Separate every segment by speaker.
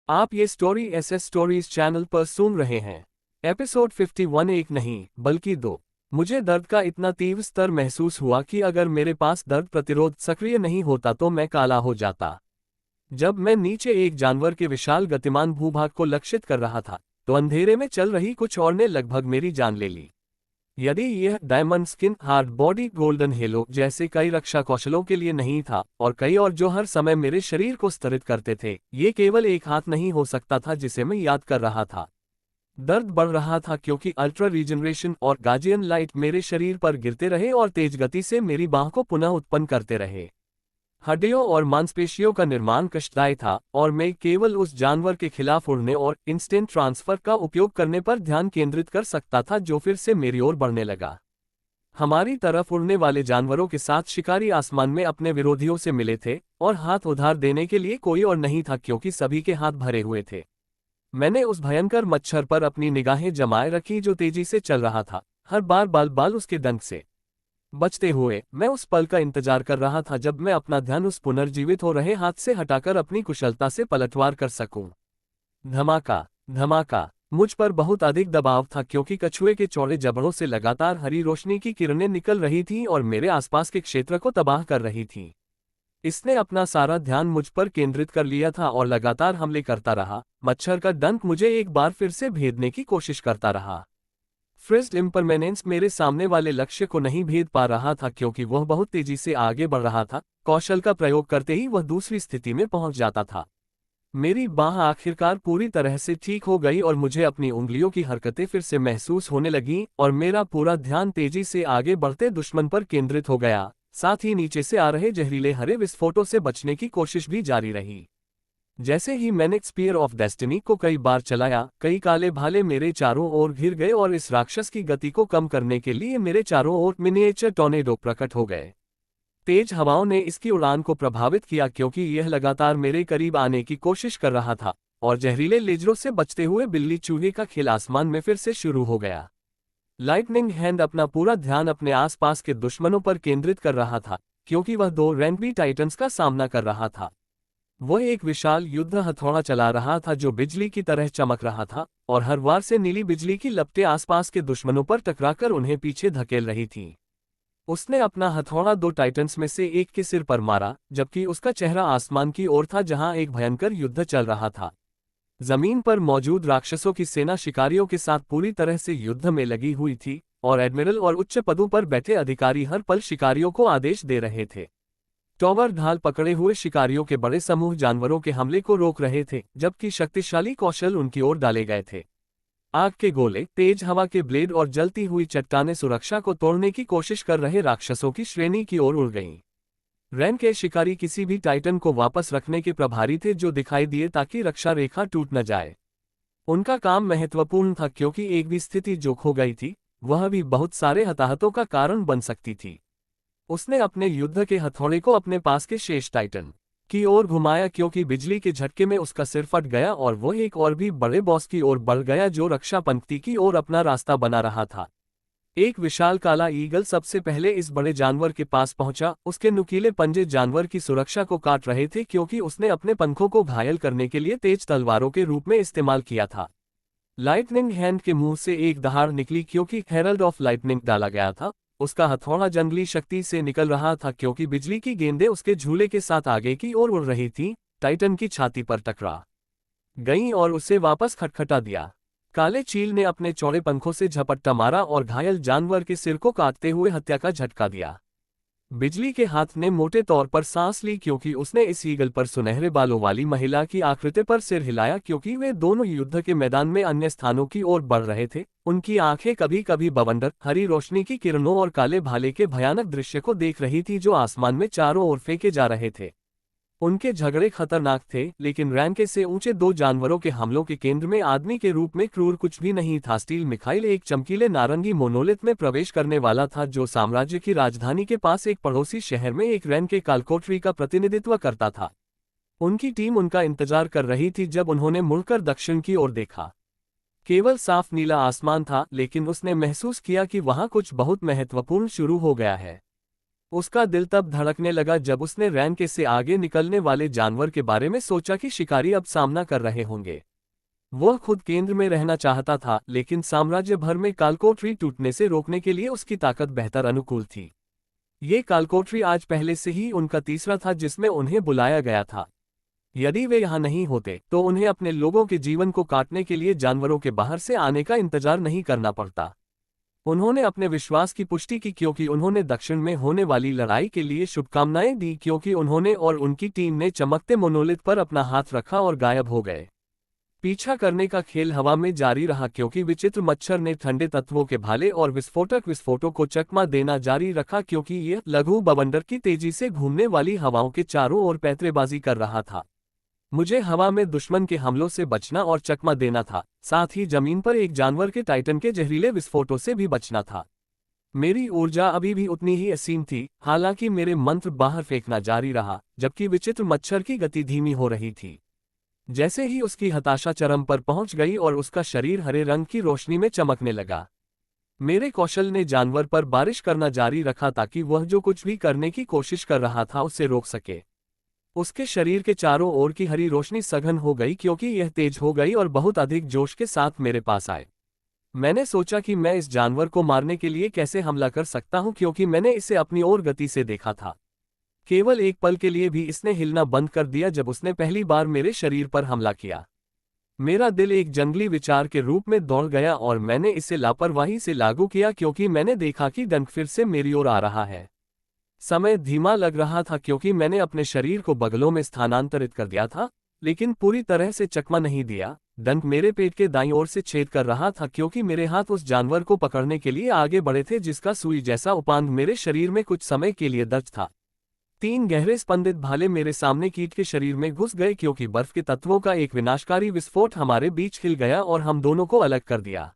Speaker 1: आप ये story SS stories channel पर सुन रहे हैं। एपिसोड 51 एक नहीं बल्कि दो। मुझे दर्द का इतना तीव्र स्तर महसूस हुआ कि अगर मेरे पास दर्द प्रतिरोध सक्रिय नहीं होता तो मैं काला हो जाता। जब मैं नीचे एक जानवर के विशाल गतिमान भूभाग को लक्षित कर रहा था तो अंधेरे में चल रही कुछ और ने लगभग मेरी जान ले ली। यदि यह diamond skin hard body golden hello जैसे कई रक्षा कौशलों के लिए नहीं था और कई और जो हर समय मेरे शरीर को स्तरित करते थे, ये केवल एक हाथ नहीं हो सकता था जिसे मैं याद कर रहा था। दर्द बढ़ रहा था क्योंकि अल्ट्रा रीजनरेशन और गार्जियन लाइट मेरे शरीर पर गिरते रहे और तेज गति से मेरी बाह को पुनः उत्पन्न करते रहे। हड्डियों और मांसपेशियों का निर्माण कष्टदायी था और मैं केवल उस जानवर के खिलाफ उड़ने और इंस्टेंट ट्रांसफर का उपयोग करने पर ध्यान केंद्रित कर सकता था जो फिर से मेरी ओर बढ़ने लगा। हमारी तरफ उड़ने वाले जानवरों के साथ शिकारी आसमान में अपने विरोधियों से मिले थे और हाथ उधार देने के लिए कोई और नहीं था क्योंकि सभी के हाथ भरे हुए थे। मैंने उस भयंकर मच्छर पर अपनी निगाहें जमाए रखी जो तेजी से चल रहा था, हर बार बाल बाल उसके डंक से बचते हुए। मैं उस पल का इंतजार कर रहा था जब मैं अपना ध्यान उस पुनर्जीवित हो रहे हाथ से हटाकर अपनी कुशलता से पलटवार कर सकूं। धमाका धमाका। मुझ पर बहुत अधिक दबाव था क्योंकि कछुए के चौड़े जबड़ों से लगातार हरी रोशनी की किरणें निकल रही थीं और मेरे आसपास के क्षेत्र को तबाह कर रही थीं। इसने अपना सारा ध्यान मुझ पर केंद्रित कर लिया था और लगातार हमले करता रहा। मच्छर का डंक मुझे एक बार फिर से भेदने की कोशिश करता रहा। फ्रिज्ड इम्परमेनेंस मेरे सामने वाले लक्ष्य को नहीं भेद पा रहा था क्योंकि वह बहुत तेजी से आगे बढ़ रहा था। कौशल का प्रयोग करते ही वह दूसरी स्थिति में पहुंच जाता था। मेरी बाह आखिरकार पूरी तरह से ठीक हो गई और मुझे अपनी उंगलियों की हरकतें फिर से महसूस होने लगीं और मेरा पूरा ध्यान तेजी से आगे बढ़ते दुश्मन पर केंद्रित हो गया। साथ ही नीचे से आ रहे जहरीले हरे विस्फोटों से बचने की कोशिश भी जारी रही। जैसे ही मैंने स्पीयर ऑफ डेस्टिनी को कई बार चलाया, कई काले भाले मेरे चारों ओर घिर गए और इस राक्षस की गति को कम करने के लिए मेरे चारों ओर मिनिएचर टॉर्नेडो प्रकट हो गए। तेज हवाओं ने इसकी उड़ान को प्रभावित किया क्योंकि यह लगातार मेरे करीब आने की कोशिश कर रहा था और जहरीले लेजरों से बचते हुए बिल्ली चूहे का खेल आसमान में फिर से शुरू हो गया। लाइटनिंग हैंड अपना पूरा ध्यान अपने आसपास के दुश्मनों पर केंद्रित कर रहा था क्योंकि वह दो रैंकबी टाइटन्स का सामना कर रहा था। वह एक विशाल युद्ध हथौड़ा चला रहा था जो बिजली की तरह चमक रहा था और हर वार से नीली बिजली की लपटें आसपास के दुश्मनों पर टकराकर उन्हें पीछे धकेल रही थीं। उसने अपना हथौड़ा दो टाइटन्स में से एक के सिर पर मारा जबकि उसका चेहरा आसमान की ओर था जहां एक भयंकर युद्ध चल रहा था। जमीन पर मौजूद राक्षसों की सेना शिकारियों के साथ पूरी तरह से युद्ध में लगी हुई थी और एडमिरल और उच्च पदों पर बैठे अधिकारी हर पल शिकारियों को आदेश दे रहे थे। टॉवर ढाल पकड़े हुए शिकारियों के बड़े समूह जानवरों के हमले को रोक रहे थे जबकि शक्तिशाली कौशल उनकी ओर डाले गए थे। आग के गोले, तेज हवा के ब्लेड और जलती हुई चट्टानें सुरक्षा को तोड़ने की कोशिश कर रहे राक्षसों की श्रेणी की ओर उड़ गईं। रैन के शिकारी किसी भी टाइटन को वापस रखने के प्रभारी थे जो दिखाई दिए ताकि रक्षा रेखा टूट न जाए। उनका काम महत्वपूर्ण था क्योंकि एक भी स्थिति जो खो गई थी वह भी बहुत सारे हताहतों का कारण बन सकती थी। उसने अपने युद्ध के हथौड़े को अपने पास के शेष टाइटन की ओर घुमाया क्योंकि बिजली के झटके में उसका सिर फट गया और वह एक और भी बड़े बॉस की ओर बढ़ गया जो रक्षा पंक्ति की ओर अपना रास्ता बना रहा था। एक विशाल काला ईगल सबसे पहले इस बड़े जानवर के पास पहुंचा। उसके नुकीले पंजे जानवर की सुरक्षा को काट रहे थे क्योंकि उसने अपने पंखों को घायल करने के लिए तेज तलवारों के रूप में इस्तेमाल किया था। लाइटनिंग हैंड के मुंह से एक दहाड़ निकली क्योंकि हेरल्ड ऑफ लाइटनिंग डाला गया था। उसका हथौड़ा जंगली शक्ति से निकल रहा था क्योंकि बिजली की गेंदें उसके झूले के साथ आगे की ओर उड़ रही थीं। टाइटन की छाती पर टकरा गईं और उसे वापस खटखटा दिया। काले चील ने अपने चौड़े पंखों से झपट्टा मारा और घायल जानवर के सिर को काटते हुए हत्या का झटका दिया। बिजली के हाथ ने मोटे तौर पर सांस ली क्योंकि उसने इस ईगल पर सुनहरे बालों वाली महिला की आकृति पर सिर हिलाया क्योंकि वे दोनों युद्ध के मैदान में अन्य स्थानों की ओर बढ़ रहे थे। उनकी आंखें कभी कभी बवंडर, हरी रोशनी की किरणों और काले भाले के भयानक दृश्य को देख रही थी जो आसमान में चारों ओर फेंके जा रहे थे। उनके झगड़े खतरनाक थे लेकिन रैंके से ऊंचे दो जानवरों के हमलों के केंद्र में आदमी के रूप में क्रूर कुछ भी नहीं था। स्टील मिखाइल एक चमकीले नारंगी मोनोलिथ में प्रवेश करने वाला था जो साम्राज्य की राजधानी के पास एक पड़ोसी शहर में एक रैन के कालकोटरी का प्रतिनिधित्व करता था। उनकी टीम उनका इंतजार कर रही थी जब उन्होंने मुड़कर दक्षिण की ओर देखा। केवल साफ नीला आसमान था लेकिन उसने महसूस किया कि वहां कुछ बहुत महत्वपूर्ण शुरू हो गया है। उसका दिल तब धड़कने लगा जब उसने रैन से आगे निकलने वाले जानवर के बारे में सोचा कि शिकारी अब सामना कर रहे होंगे। वह खुद केंद्र में रहना चाहता था, लेकिन साम्राज्य भर में कालकोठरी टूटने से रोकने के लिए उसकी ताकत बेहतर अनुकूल थी। ये कालकोठरी आज पहले से ही उनका तीसरा था जिसमें उन्हें बुलाया गया था। यदि वे यहाँ नहीं होते तो उन्हें अपने लोगों के जीवन को काटने के लिए जानवरों के बाहर से आने का इंतजार नहीं करना पड़ता। उन्होंने अपने विश्वास की पुष्टि की क्योंकि उन्होंने दक्षिण में होने वाली लड़ाई के लिए शुभकामनाएं दी, क्योंकि उन्होंने और उनकी टीम ने चमकते मोनोलिथ पर अपना हाथ रखा और गायब हो गए। पीछा करने का खेल हवा में जारी रहा क्योंकि विचित्र मच्छर ने ठंडे तत्वों के भाले और विस्फोटक विस्फोटों को चकमा देना जारी रखा, क्योंकि यह लघु बवंडर की तेजी से घूमने वाली हवाओं के चारों ओर पैतरेबाजी कर रहा था। मुझे हवा में दुश्मन के हमलों से बचना और चकमा देना था, साथ ही जमीन पर एक जानवर के टाइटन के जहरीले विस्फोटों से भी बचना था। मेरी ऊर्जा अभी भी उतनी ही असीम थी, हालांकि मेरे मंत्र बाहर फेंकना जारी रहा जबकि विचित्र मच्छर की गति धीमी हो रही थी। जैसे ही उसकी हताशा चरम पर पहुंच गई और उसका शरीर हरे रंग की रोशनी में चमकने लगा, मेरे कौशल ने जानवर पर बारिश करना जारी रखा ताकि वह जो कुछ भी करने की कोशिश कर रहा था उसे रोक सके। उसके शरीर के चारों ओर की हरी रोशनी सघन हो गई क्योंकि यह तेज हो गई और बहुत अधिक जोश के साथ मेरे पास आए। मैंने सोचा कि मैं इस जानवर को मारने के लिए कैसे हमला कर सकता हूं, क्योंकि मैंने इसे अपनी ओर गति से देखा था। केवल एक पल के लिए भी इसने हिलना बंद कर दिया जब उसने पहली बार मेरे शरीर पर हमला किया। मेरा दिल एक जंगली विचार के रूप में दौड़ गया और मैंने इसे लापरवाही से लागू किया क्योंकि मैंने देखा कि डंक फिर से मेरी ओर आ रहा है। समय धीमा लग रहा था क्योंकि मैंने अपने शरीर को बगलों में स्थानांतरित कर दिया था, लेकिन पूरी तरह से चकमा नहीं दिया। डंक मेरे पेट के दाईं ओर से छेद कर रहा था क्योंकि मेरे हाथ उस जानवर को पकड़ने के लिए आगे बढ़े थे जिसका सुई जैसा उपांग मेरे शरीर में कुछ समय के लिए दर्ज था। 3 गहरे स्पंदित भाले मेरे सामने कीट के शरीर में घुस गए क्योंकि बर्फ के तत्वों का एक विनाशकारी विस्फोट हमारे बीच खिल गया और हम दोनों को अलग कर दिया।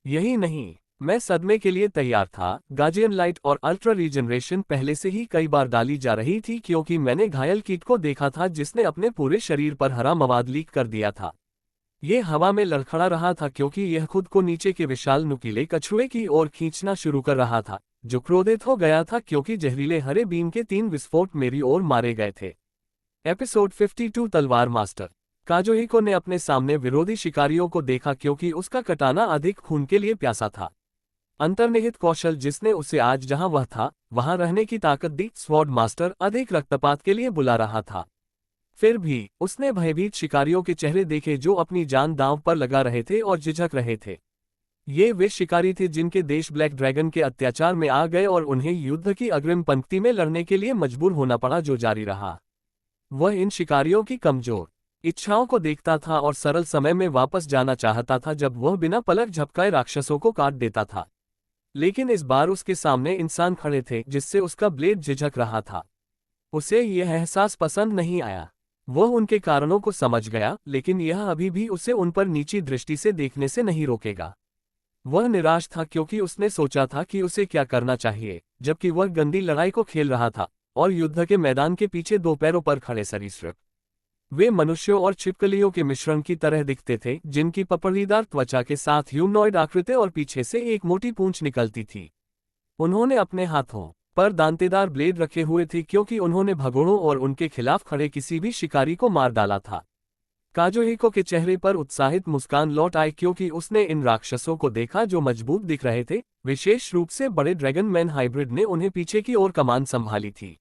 Speaker 1: यही नहीं, मैं सदमे के लिए तैयार था। गार्जियन लाइट और अल्ट्रा रीजनरेशन पहले से ही कई बार डाली जा रही थी क्योंकि मैंने घायल कीट को देखा था जिसने अपने पूरे शरीर पर हरा मवाद लीक कर दिया था। यह हवा में लड़खड़ा रहा था क्योंकि यह खुद को नीचे के विशाल नुकीले कछुए की ओर खींचना शुरू कर रहा था, जो क्रोधित हो गया था क्योंकि जहरीले हरे बीम के 3 विस्फोट मेरी ओर मारे गए थे। एपिसोड 52 तलवार मास्टर। काजुहिको ने अपने सामने विरोधी शिकारियों को देखा क्योंकि उसका कटाना अधिक खून के लिए प्यासा था। अंतर्निहित कौशल जिसने उसे आज जहां वह था वहां रहने की ताकत दी, स्वॉर्ड मास्टर अधिक रक्तपात के लिए बुला रहा था। फिर भी उसने भयभीत शिकारियों के चेहरे देखे जो अपनी जान दांव पर लगा रहे थे और झिझक रहे थे। ये वे शिकारी थे जिनके देश ब्लैक ड्रैगन के अत्याचार में आ गए और उन्हें युद्ध की अग्रिम पंक्ति में लड़ने के लिए मजबूर होना पड़ा, जो जारी रहा। वह इन शिकारियों की कमजोर इच्छाओं को देखता था और सरल समय में वापस जाना चाहता था जब वह बिना पलक झपकाए राक्षसों को काट देता था। लेकिन इस बार उसके सामने इंसान खड़े थे जिससे उसका ब्लेड झिझक रहा था। उसे यह एहसास पसंद नहीं आया। वह उनके कारणों को समझ गया, लेकिन यह अभी भी उसे उन पर नीची दृष्टि से देखने से नहीं रोकेगा। वह निराश था क्योंकि उसने सोचा था कि उसे क्या करना चाहिए, जबकि वह गंदी लड़ाई को खेल रहा था और युद्ध के मैदान के पीछे 2 पैरों पर खड़े सरीसृप। वे मनुष्यों और छिपकलियों के मिश्रण की तरह दिखते थे, जिनकी पपड़ीदार त्वचा के साथ ह्यूमनॉइड आकृति और पीछे से एक मोटी पूंछ निकलती थी। उन्होंने अपने हाथों पर दांतेदार ब्लेड रखे हुए थे क्योंकि उन्होंने भगोड़ों और उनके खिलाफ खड़े किसी भी शिकारी को मार डाला था। काजुहिको के चेहरे पर उत्साहित मुस्कान लौट आई क्योंकि उसने इन राक्षसों को देखा जो मजबूत दिख रहे थे। विशेष रूप से बड़े ड्रैगन मैन हाइब्रिड ने उन्हें पीछे की ओर कमान संभाली थी।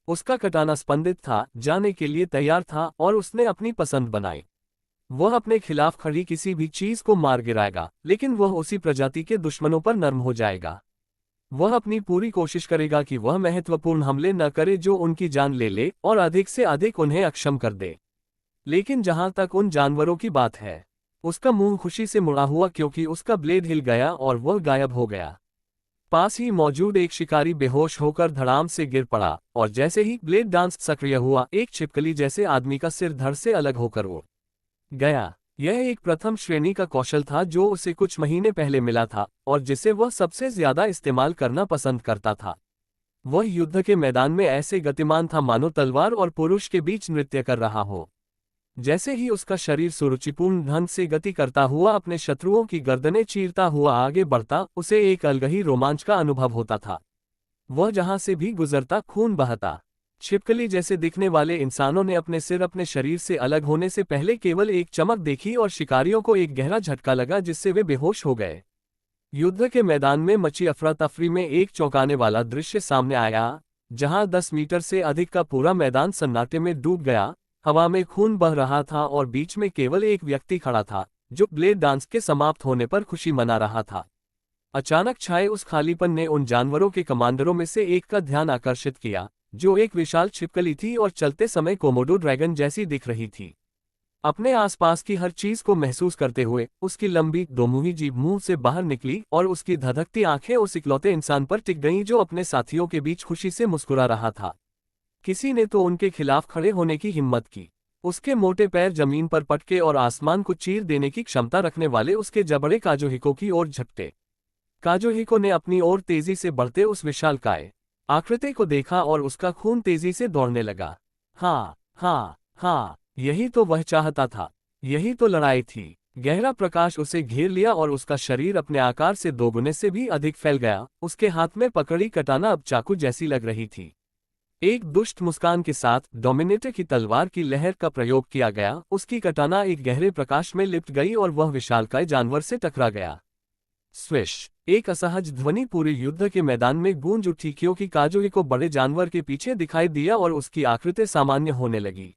Speaker 1: उसका कटाना स्पंदित था, जाने के लिए तैयार था और उसने अपनी पसंद बनाई। वह अपने खिलाफ खड़ी किसी भी चीज को मार गिराएगा, लेकिन वह उसी प्रजाति के दुश्मनों पर नर्म हो जाएगा। वह अपनी पूरी कोशिश करेगा कि वह महत्वपूर्ण हमले न करे जो उनकी जान ले ले और अधिक से अधिक उन्हें अक्षम कर दे। लेकिन जहां तक उन जानवरों की बात है, उसका मुंह खुशी से मुड़ा हुआ क्योंकि उसका ब्लेड हिल गया और वह गायब हो गया। पास ही मौजूद एक शिकारी बेहोश होकर धड़ाम से गिर पड़ा और जैसे ही ब्लेड डांस सक्रिय हुआ, एक छिपकली जैसे आदमी का सिर धड़ से अलग होकर उड़ गया। यह एक प्रथम श्रेणी का कौशल था जो उसे कुछ महीने पहले मिला था और जिसे वह सबसे ज्यादा इस्तेमाल करना पसंद करता था। वह युद्ध के मैदान में ऐसे गतिमान था मानो तलवार और पुरुष के बीच नृत्य कर रहा हो। जैसे ही उसका शरीर सुरुचिपूर्ण ढंग से गति करता हुआ अपने शत्रुओं की गर्दनें चीरता हुआ आगे बढ़ता, उसे एक अलग ही रोमांच का अनुभव होता था। वह जहां से भी गुजरता खून बहता। छिपकली जैसे दिखने वाले इंसानों ने अपने सिर अपने शरीर से अलग होने से पहले केवल एक चमक देखी और शिकारियों को एक गहरा झटका लगा जिससे वे बेहोश हो गए। युद्ध के मैदान में मची अफरा तफरी में एक चौंकाने वाला दृश्य सामने आया, जहां 10 मीटर से अधिक का पूरा मैदान सन्नाटे में डूब गया। हवा में खून बह रहा था और बीच में केवल एक व्यक्ति खड़ा था, जो ब्लेड डांस के समाप्त होने पर खुशी मना रहा था। अचानक छाए उस खालीपन ने उन जानवरों के कमांडरों में से एक का ध्यान आकर्षित किया, जो एक विशाल छिपकली थी और चलते समय कोमोडो ड्रैगन जैसी दिख रही थी। अपने आसपास की हर चीज को महसूस करते हुए उसकी लंबी दोमुही जीभ मुंह से बाहर निकली और उसकी धधकती आंखें उस इकलौते इंसान पर टिक गईं जो अपने साथियों के बीच खुशी से मुस्कुरा रहा था। किसी ने तो उनके खिलाफ खड़े होने की हिम्मत की। उसके मोटे पैर जमीन पर पटके और आसमान को चीर देने की क्षमता रखने वाले उसके जबड़े काजोहिको की ओर झपटे। काजोहिको ने अपनी ओर तेजी से बढ़ते उस विशालकाय आकृति को देखा और उसका खून तेजी से दौड़ने लगा। हाँ हाँ हाँ, यही तो वह चाहता था, यही तो लड़ाई थी। गहरा प्रकाश उसे घेर लिया और उसका शरीर अपने आकार से दोगुने से भी अधिक फैल गया। उसके हाथ में पकड़ी कटाना अब चाकू जैसी लग रही थी। एक दुष्ट मुस्कान के साथ डोमिनेटर की तलवार की लहर का प्रयोग किया गया। उसकी कटाना एक गहरे प्रकाश में लिपट गई और वह विशालकाय जानवर से टकरा गया। स्विश! एक असहज ध्वनि पूरे युद्ध के मैदान में गूंज उठी क्योंकि काजोहिको बड़े जानवर के पीछे दिखाई दिया और उसकी आकृति सामान्य होने लगी।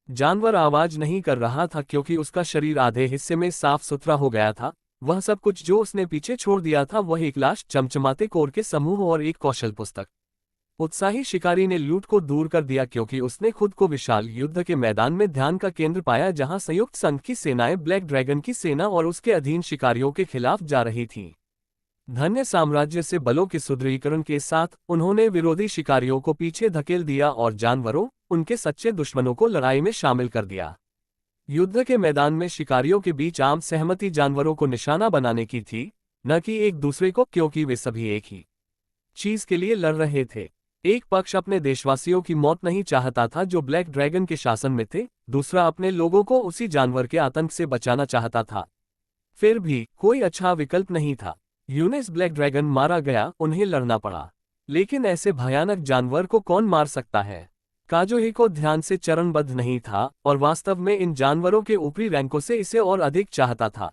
Speaker 1: जानवर आवाज नहीं कर रहा था क्योंकि उसका शरीर आधे हिस्से में साफ सुथरा हो गया था। वह सब कुछ जो उसने पीछे छोड़ दिया था वह एक लाश, चमचमाते कोर के समूह और एक कौशल पुस्तक। उत्साही शिकारी ने लूट को दूर कर दिया क्योंकि उसने खुद को विशाल युद्ध के मैदान में ध्यान का केंद्र पाया जहां संयुक्त संघ की सेनाएं ब्लैक ड्रैगन की सेना और उसके अधीन शिकारियों के खिलाफ जा रही थीं। धन्य साम्राज्य से बलों के सुदृढ़ीकरण के साथ उन्होंने विरोधी शिकारियों को पीछे धकेल दिया और जानवरों, उनके सच्चे दुश्मनों को लड़ाई में शामिल कर दिया। युद्ध के मैदान में शिकारियों के बीच आम सहमति जानवरों को निशाना बनाने की थी, न कि एक दूसरे को, क्योंकि वे सभी एक ही चीज के लिए लड़ रहे थे। एक पक्ष अपने देशवासियों की मौत नहीं चाहता था जो ब्लैक ड्रैगन के शासन में थे, दूसरा अपने लोगों को उसी जानवर के आतंक से बचाना चाहता था। फिर भी कोई अच्छा विकल्प नहीं था। यूनिस ब्लैक ड्रैगन मारा गया, उन्हें लड़ना पड़ा। लेकिन ऐसे भयानक जानवर को कौन मार सकता है? काजोहिको ध्यान से चरणबद्ध नहीं था और वास्तव में इन जानवरों के ऊपरी रैंकों से इसे और अधिक चाहता था।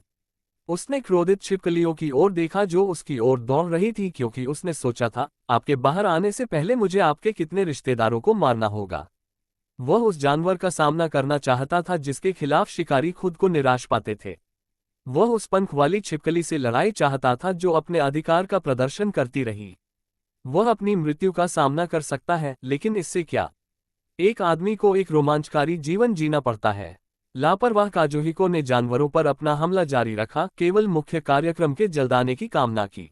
Speaker 1: उसने क्रोधित छिपकलियों की ओर देखा जो उसकी ओर दौड़ रही थी क्योंकि उसने सोचा था, आपके बाहर आने से पहले मुझे आपके कितने रिश्तेदारों को मारना होगा। वह उस जानवर का सामना करना चाहता था जिसके खिलाफ शिकारी खुद को निराश पाते थे। वह उस पंख वाली छिपकली से लड़ाई चाहता था जो अपने अधिकार का प्रदर्शन करती रही। वह अपनी मृत्यु का सामना कर सकता है, लेकिन इससे क्या? एक आदमी को एक रोमांचकारी जीवन जीना पड़ता है। लापरवाह काजोहिको ने जानवरों पर अपना हमला जारी रखा, केवल मुख्य कार्यक्रम के जल्दाने की कामना की।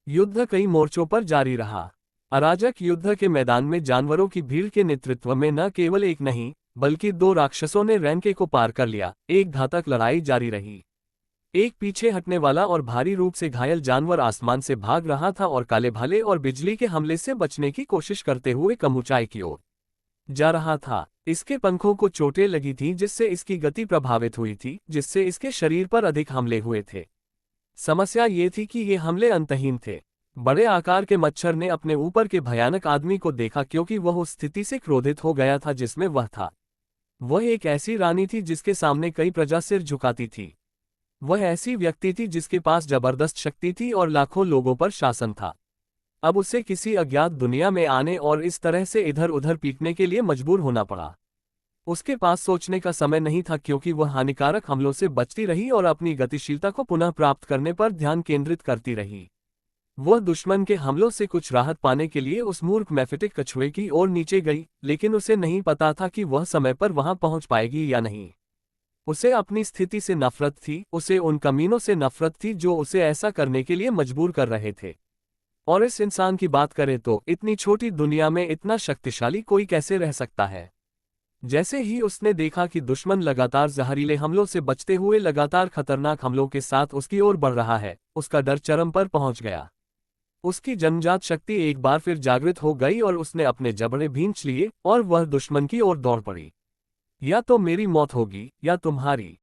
Speaker 1: युद्ध कई मोर्चों पर जारी रहा। अराजक युद्ध के मैदान में जानवरों की भीड़ के नेतृत्व में न केवल एक नहीं, बल्कि 2 राक्षसों ने रैंके को पार कर लिया। एक घातक लड़ाई जारी रही। एक पीछे हटने वाला और भारी रूप से घायल जानवर आसमान से भाग रहा था और काले भाले और बिजली के हमले से बचने की कोशिश करते हुए कम ऊंचाई की ओर जा रहा था। इसके पंखों को चोटें लगी थीं जिससे इसकी गति प्रभावित हुई थी, जिससे इसके शरीर पर अधिक हमले हुए थे। समस्या ये थी कि ये हमले अंतहीन थे। बड़े आकार के मच्छर ने अपने ऊपर के भयानक आदमी को देखा क्योंकि वह उस स्थिति से क्रोधित हो गया था जिसमें वह था। वह एक ऐसी रानी थी जिसके सामने कई प्रजा सिर झुकाती थी। वह ऐसी व्यक्ति थी जिसके पास जबरदस्त शक्ति थी और लाखों लोगों पर शासन था। अब उसे किसी अज्ञात दुनिया में आने और इस तरह से इधर उधर पीटने के लिए मजबूर होना पड़ा। उसके पास सोचने का समय नहीं था क्योंकि वह हानिकारक हमलों से बचती रही और अपनी गतिशीलता को पुनः प्राप्त करने पर ध्यान केंद्रित करती रही। वह दुश्मन के हमलों से कुछ राहत पाने के लिए उस मूर्ख मैफेटिक कछुए की ओर नीचे गई, लेकिन उसे नहीं पता था कि वह समय पर वहां पहुंच पाएगी या नहीं। उसे अपनी स्थिति से नफरत थी, उसे उन कमीनों से नफरत थी जो उसे ऐसा करने के लिए मजबूर कर रहे थे। और इस इंसान की बात करें तो इतनी छोटी दुनिया में इतना शक्तिशाली कोई कैसे रह सकता है? जैसे ही उसने देखा कि दुश्मन लगातार जहरीले हमलों से बचते हुए लगातार खतरनाक हमलों के साथ उसकी ओर बढ़ रहा है, उसका डर चरम पर पहुंच गया। उसकी जन्मजात शक्ति एक बार फिर जागृत हो गई और उसने अपने जबड़े भींच लिए और वह दुश्मन की ओर दौड़ पड़ी। या तो मेरी मौत होगी या तुम्हारी।